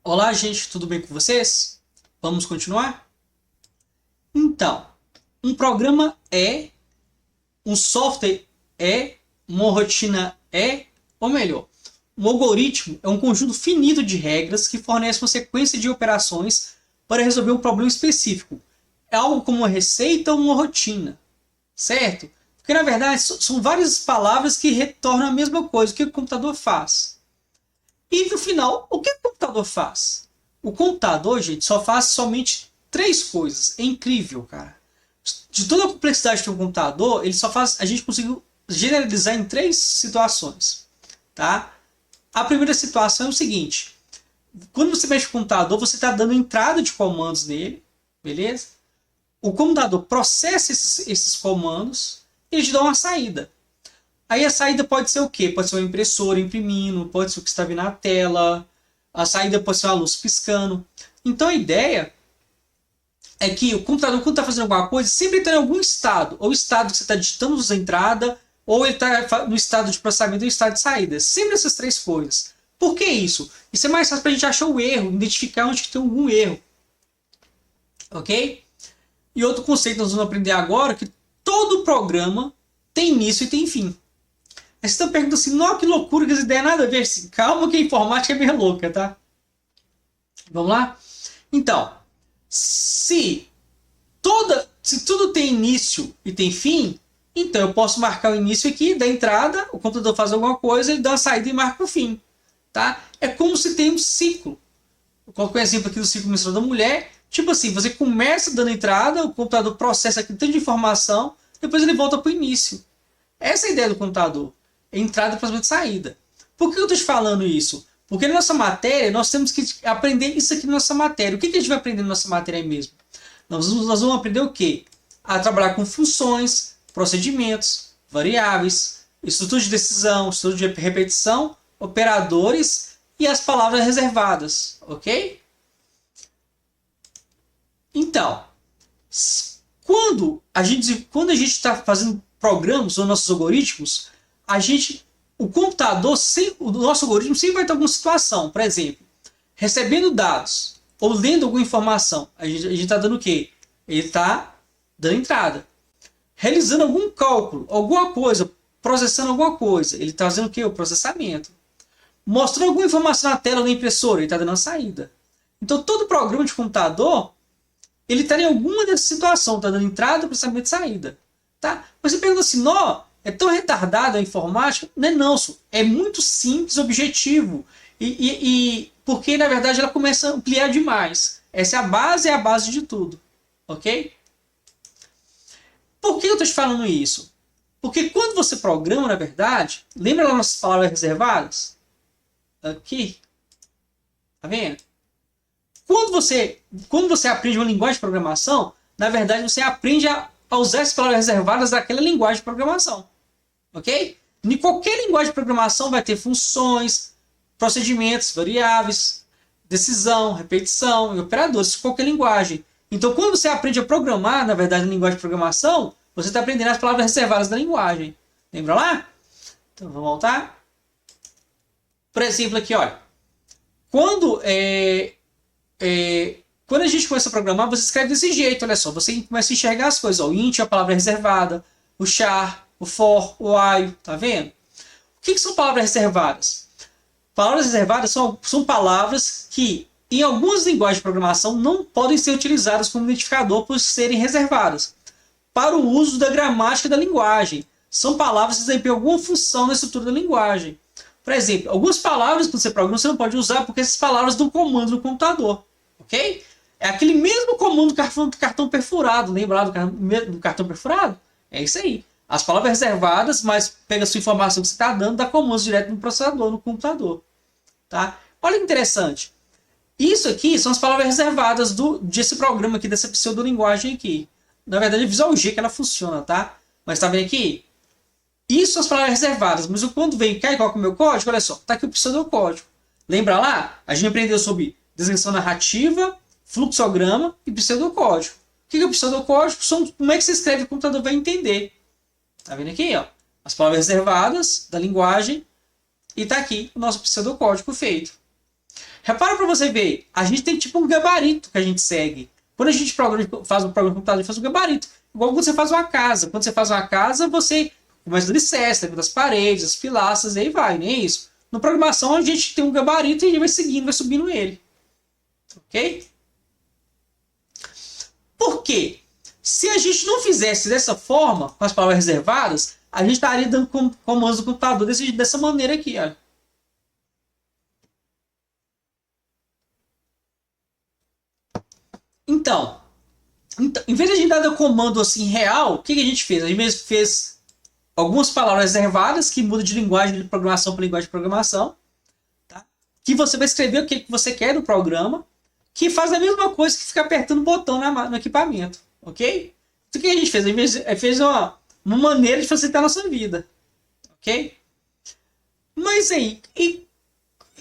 Olá, gente, tudo bem com vocês? Vamos continuar? Então, um programa é, um software é, uma rotina é, ou melhor, um algoritmo é um conjunto finito de regras que fornece uma sequência de operações para resolver um problema específico. É algo como uma receita ou uma rotina, certo? Porque na verdade são várias palavras que retornam a mesma coisa, o que o computador faz. E no final, o que o computador faz? O computador, gente, só faz somente três coisas. É incrível, cara. De toda a complexidade que tem um computador, ele só faz. A gente conseguiu generalizar em três situações. Tá? A primeira situação é o seguinte: quando você mexe com o computador, você está dando entrada de comandos nele, beleza? O computador processa esses comandos e ele te dá uma saída. Aí a saída pode ser o quê? Pode ser uma impressora imprimindo, pode ser o que está vindo na tela, a saída pode ser uma luz piscando. Então a ideia é que o computador, quando está fazendo alguma coisa, sempre está em algum estado. Ou o estado que você está digitando as entradas, ou ele está no estado de processamento ou estado de saída. Sempre essas três coisas. Por que isso? Isso é mais fácil para a gente achar o erro, identificar onde que tem algum erro. Ok? E outro conceito que nós vamos aprender agora é que todo programa tem início e tem fim. Aí você está perguntando assim, não, que loucura, que essa ideia nada a ver. Assim, calma que a informática é meio louca, tá? Vamos lá? Então, se tudo tem início e tem fim, então eu posso marcar o início aqui, da entrada, o computador faz alguma coisa, ele dá uma saída e marca o fim. Tá? É como se tem um ciclo. Eu coloquei o exemplo aqui do ciclo menstrual da mulher. Tipo assim, você começa dando entrada, o computador processa aqui tanto de informação, depois ele volta para o início. Essa é a ideia do computador. Entrada, processamento e saída. Por que eu estou te falando isso? Porque na nossa matéria, nós temos que aprender isso aqui na nossa matéria. O que a gente vai aprender na nossa matéria mesmo? Nós vamos aprender o quê? A trabalhar com funções, procedimentos, variáveis, estrutura de decisão, estrutura de repetição, operadores e as palavras reservadas. Ok? Então, quando a gente está fazendo programas ou nossos algoritmos, o computador, o nosso algoritmo sempre vai ter alguma situação. Por exemplo, recebendo dados ou lendo alguma informação, a gente está dando o quê? Ele está dando entrada. Realizando algum cálculo, alguma coisa, processando alguma coisa, ele está fazendo o quê? O processamento. Mostrando alguma informação na tela da impressora, ele está dando a saída. Então, todo programa de computador ele está em alguma dessa situação, está dando entrada, processamento e saída. Tá? Mas você pergunta assim, não, é tão retardado a informática? Não é não, é muito simples, objetivo. Porque, na verdade, ela começa a ampliar demais. Essa é a base de tudo. Ok? Por que eu estou te falando isso? Porque quando você programa, na verdade, lembra das nossas palavras reservadas? Aqui. Tá vendo? Quando você aprende uma linguagem de programação, na verdade você aprende a usar as palavras reservadas daquela linguagem de programação. Ok? Em qualquer linguagem de programação vai ter funções, procedimentos, variáveis, decisão, repetição e operadores, qualquer linguagem. Então, quando você aprende a programar, na verdade, na linguagem de programação, você está aprendendo as palavras reservadas da linguagem. Lembra lá? Então, vamos voltar. Por exemplo, aqui, olha. Quando a gente começa a programar, você escreve desse jeito, olha só. Você começa a enxergar as coisas. Ó, o int é a palavra reservada, o char, o for, o while, tá vendo? O que são palavras reservadas? Palavras reservadas são palavras que, em algumas linguagens de programação, não podem ser utilizadas como identificador por serem reservadas para o uso da gramática da linguagem. São palavras que desempenham alguma função na estrutura da linguagem. Por exemplo, algumas palavras que você programa você não pode usar porque essas palavras dão comando no computador. Ok? É aquele mesmo comando do cartão perfurado. Lembra lá do cartão perfurado? É isso aí. As palavras reservadas, mas pega a sua informação que você está dando, dá comandos direto no processador, no computador. Tá? Olha que interessante. Isso aqui são as palavras reservadas desse programa aqui, dessa pseudolinguagem aqui. Na verdade, é Visual G que ela funciona, tá? Mas tá vendo aqui? Isso são as palavras reservadas. Mas quando vem cá e coloca o meu código, olha só, tá aqui o pseudocódigo. Lembra lá? A gente aprendeu sobre descrição narrativa, fluxograma e pseudocódigo. O que é o pseudocódigo? Como é que você escreve que o computador vai entender. Tá vendo aqui? Ó? As palavras reservadas da linguagem e tá aqui o nosso pseudocódigo feito. Repara para você ver, a gente tem tipo um gabarito que a gente segue. Quando a gente faz um programa de computador, a gente faz um gabarito. Igual quando você faz uma casa. Quando você faz uma casa, você começa do alicerce, das paredes, as pilastras, e aí vai, não é isso? Na programação, a gente tem um gabarito e a gente vai seguindo, vai subindo ele. Ok? Por quê? Se a gente não fizesse dessa forma, com as palavras reservadas, a gente estaria dando comandos do computador dessa maneira aqui, olha. Então, em vez de a gente dar comando assim real, o que a gente fez? A gente fez algumas palavras reservadas que mudam de linguagem de programação para linguagem de programação, tá? Que você vai escrever o que você quer no programa, que faz a mesma coisa que ficar apertando o botão no equipamento, ok? Então o que a gente fez? A gente fez uma maneira de facilitar a nossa vida, ok? Mas aí, e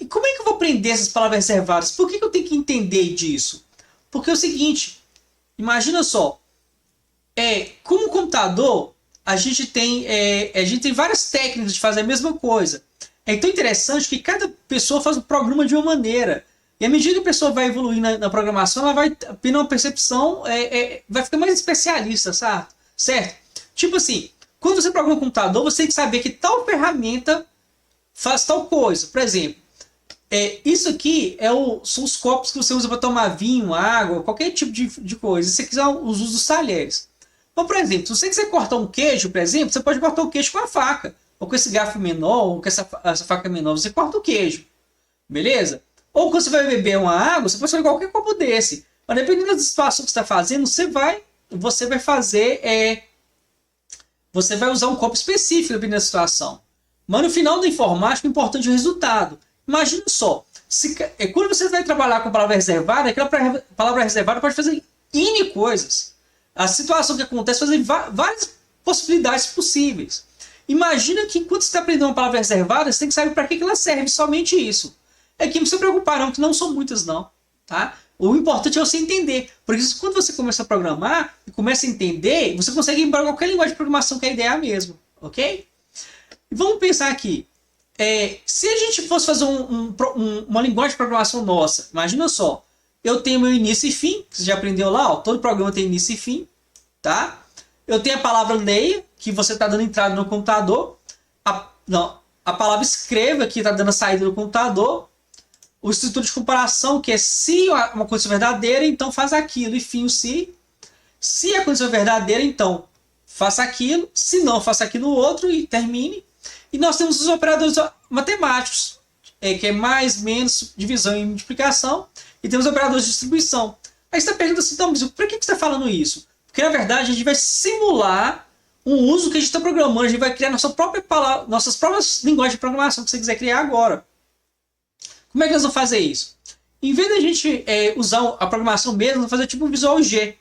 como é que eu vou aprender essas palavras reservadas? Por que eu tenho que entender disso? Porque é o seguinte, imagina só, como computador, a gente tem várias técnicas de fazer a mesma coisa. É tão interessante que cada pessoa faz um programa de uma maneira. E à medida que a pessoa vai evoluir na programação, ela vai tendo uma percepção, vai ficar mais especialista, sabe? Certo? Tipo assim, quando você programa um computador, você tem que saber que tal ferramenta faz tal coisa. Por exemplo, isso aqui são os copos que você usa para tomar vinho, água, qualquer tipo de coisa. Se você quiser os usos dos talheres. Então, por exemplo, se você quiser cortar um queijo, por exemplo, você pode cortar o queijo com a faca. Ou com esse garfo menor, ou com essa faca menor. Você corta o queijo. Beleza? Ou quando você vai beber uma água, você pode fazer qualquer copo desse. Mas dependendo da situação que você está fazendo, você vai fazer... você vai usar um copo específico dependendo da situação. Mas no final da informática, o importante é o resultado. Imagina só, quando você vai trabalhar com palavra reservada, aquela palavra reservada pode fazer N coisas. A situação que acontece faz várias possibilidades possíveis. Imagina que quando você está aprendendo uma palavra reservada, você tem que saber para que ela serve, somente isso. É que não se preocupar não, que não são muitas não. Tá? O importante é você entender. Porque quando você começa a programar e começa a entender, você consegue ir para qualquer linguagem de programação que a ideia é a mesma. Ok? E vamos pensar aqui. Se a gente fosse fazer uma linguagem de programação nossa, imagina só, eu tenho meu início e fim, que você já aprendeu lá, ó, todo programa tem início e fim, tá? Eu tenho a palavra leia, que você está dando entrada no computador, a palavra escreva, que está dando a saída no computador, o estrutura de comparação, que é se uma condição verdadeira, então faz aquilo, e fim o se a condição é verdadeira, então faça aquilo, se não, faça aquilo outro e termine. E nós temos os operadores matemáticos, que é mais, menos, divisão e multiplicação. E temos operadores de distribuição. Aí você está perguntando assim, então, mas por que você está falando isso? Porque, na verdade, a gente vai simular um uso que a gente está programando. A gente vai criar nossas próprias linguagens de programação que você quiser criar agora. Como é que nós vamos fazer isso? Em vez de a gente usar a programação mesmo, vamos fazer tipo um Visual G.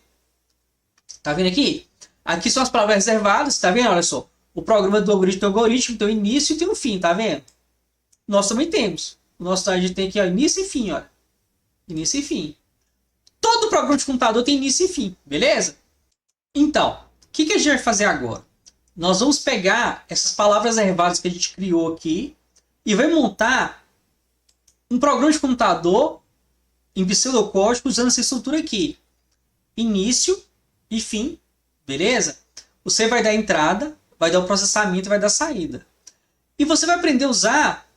Tá vendo aqui? Aqui são as palavras reservadas, tá vendo? Olha só. O programa do algoritmo tem o início e tem o fim, tá vendo? Nós também temos. O nosso a gente tem aqui, ó, início e fim, olha. Início e fim. Todo programa de computador tem início e fim, beleza? Então, o que a gente vai fazer agora? Nós vamos pegar essas palavras reservadas que a gente criou aqui e vai montar um programa de computador em pseudocódigo usando essa estrutura aqui. Início e fim, beleza? Você vai dar entrada, vai dar o processamento e vai dar saída. E você vai aprender a usar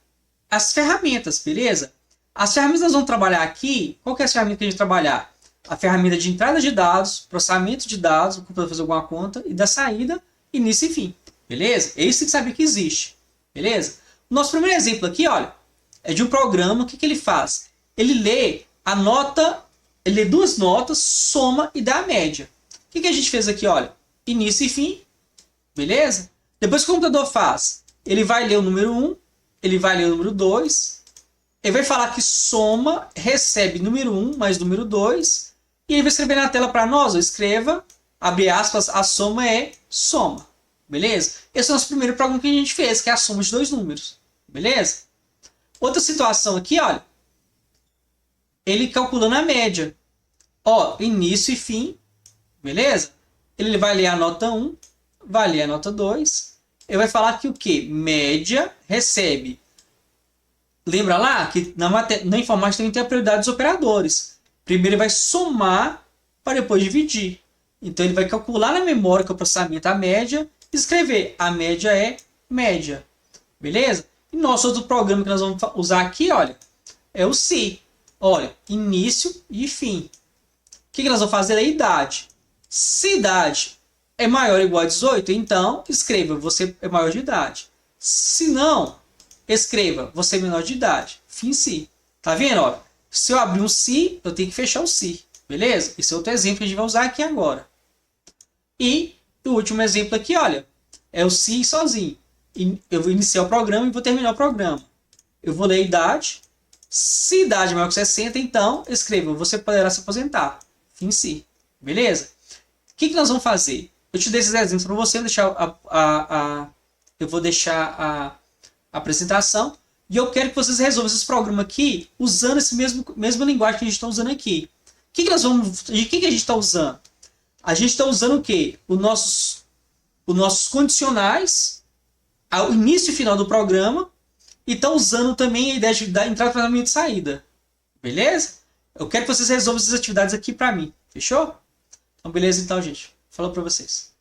as ferramentas, beleza? As ferramentas que nós vamos trabalhar aqui, qual que é a ferramenta que a gente vai trabalhar? A ferramenta de entrada de dados, processamento de dados, o computador fazer alguma conta, e da saída, início e fim, beleza? É isso que você sabe que existe, beleza? O nosso primeiro exemplo aqui, olha, é de um programa, o que ele faz? Ele lê ele lê duas notas, soma e dá a média. O que a gente fez aqui, olha? Início e fim, beleza? Depois que o computador faz, ele vai ler o número 1, ele vai ler o número 2, ele vai falar que soma, recebe número 1 mais número 2, e ele vai escrever na tela para nós, escreva, abre aspas, a soma é soma, beleza? Esse é o nosso primeiro programa que a gente fez, que é a soma de dois números, beleza? Outra situação aqui, olha, ele calculando a média, ó, início e fim, beleza? Ele vai ler a nota 1, vai ler a nota 2, ele vai falar que o que? Média recebe Lembra lá que na informática também tem a prioridade dos operadores. Primeiro ele vai somar para depois dividir. Então ele vai calcular na memória, que é o processamento, a média, e escrever. A média é média. Beleza? E nosso outro programa que nós vamos usar aqui, olha, é o se. Olha, início e fim. O que nós vamos fazer? A idade. Se idade é maior ou igual a 18, então escreva, você é maior de idade. Se não, escreva, você é menor de idade. Fim se. Tá vendo? Olha, se eu abrir um se, eu tenho que fechar o se. Beleza? Esse é outro exemplo que a gente vai usar aqui agora. E o último exemplo aqui, olha, é o se sozinho. Eu vou iniciar o programa e vou terminar o programa. Eu vou ler a idade. Se idade é maior que 60, então escreva, você poderá se aposentar. Fim se. Beleza? O que nós vamos fazer? Eu te dei esses exemplos para você, eu vou deixar a apresentação e eu quero que vocês resolvam esses programas aqui usando esse mesma linguagem que a gente está usando aqui. De que a gente está usando? A gente está usando o quê? Os nossos condicionais, o início e final do programa, e está usando também a ideia de entrada, tratamento e saída. Beleza? Eu quero que vocês resolvam essas atividades aqui para mim. Fechou? Então, beleza então, gente. Falou para vocês.